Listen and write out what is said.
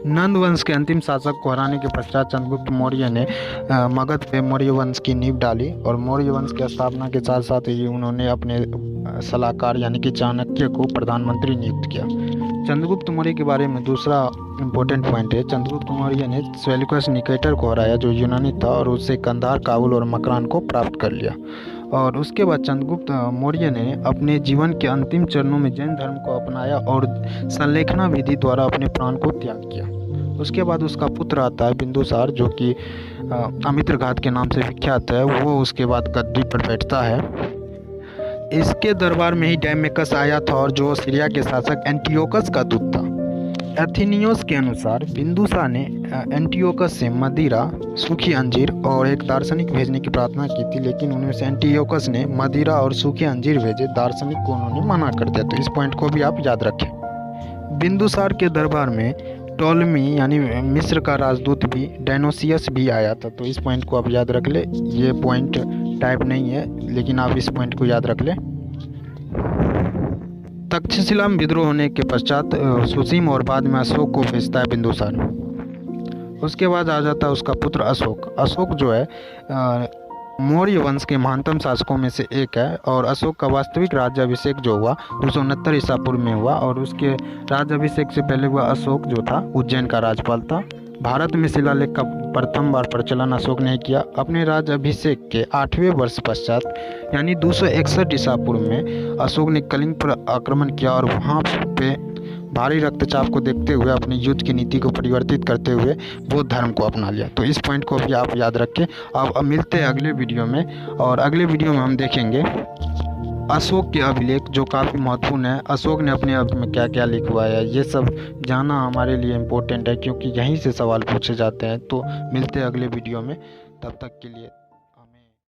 नंद वंश के अंतिम शासक को हराने के पश्चात चंद्रगुप्त मौर्य ने मगध पे मौर्य वंश की नींव डाली और मौर्य वंश की स्थापना के साथ साथ ही उन्होंने अपने सलाहकार यानी कि चाणक्य को प्रधानमंत्री नियुक्त किया। चंद्रगुप्त मौर्य के बारे में दूसरा इम्पोर्टेंट पॉइंट है, चंद्रगुप्त मौर्य ने सेल्यूकस निकेटर को हराया जो यूनानी था और उससे कंधार, काबुल और मकरान को प्राप्त कर लिया। और उसके बाद चंद्रगुप्त मौर्य ने अपने जीवन के अंतिम चरणों में जैन धर्म को अपनाया और संलेखना विधि द्वारा अपने प्राण को त्याग किया। उसके बाद उसका पुत्र आता है बिंदुसार, जो कि अमित्रघात के नाम से विख्यात है। वो उसके बाद गद्दी पर बैठता है। इसके दरबार में ही डायमेकस आया था और जो सीरिया के शासक एंटियोकस का दूत था। एथेनियोस के अनुसार बिंदुसार ने एंटियोकस से मदिरा, सूखी अंजीर और एक दार्शनिक भेजने की प्रार्थना की थी, लेकिन उनमें से एंटियोकस ने मदिरा और सूखे अंजीर भेजे, दार्शनिक को उन्होंने मना कर दिया। तो इस पॉइंट को भी आप याद रखें। बिंदुसार के दरबार में टोलमी यानी मिस्र का राजदूत भी डायनोसियस भी आया था। तो इस पॉइंट को आप याद रख ले। ये पॉइंट टाइप नहीं है, लेकिन आप इस पॉइंट को याद रख ले। तक्षशिला में विद्रोह होने के पश्चात सुसीम और बाद में अशोक को भेजता है बिंदुसार। उसके बाद आ जाता है उसका पुत्र अशोक। अशोक जो है मौर्य वंश के महानतम शासकों में से एक है और अशोक का वास्तविक राज्याभिषेक जो हुआ 269 ईसा पूर्व में हुआ और उसके राज्याभिषेक से पहले हुआ अशोक जो था उज्जैन का राज्यपाल था। भारत में शिलालेख का प्रथम बार प्रचलन अशोक ने किया। अपने राज्याभिषेक के 8वें वर्ष पश्चात यानी 261 ईसा पूर्व में अशोक ने कलिंग पर आक्रमण किया और वहाँ पे भारी रक्तचाप को देखते हुए अपनी युद्ध की नीति को परिवर्तित करते हुए बौद्ध धर्म को अपना लिया। तो इस पॉइंट को भी आप याद रखें। अब मिलते हैं अगले वीडियो में और अगले वीडियो में हम देखेंगे अशोक के अभिलेख जो काफ़ी महत्वपूर्ण है। अशोक ने अपने आप में क्या क्या लिखवाया, ये सब जानना हमारे लिए इम्पोर्टेंट है क्योंकि यहीं से सवाल पूछे जाते हैं। तो मिलते हैं अगले वीडियो में, तब तक के लिए।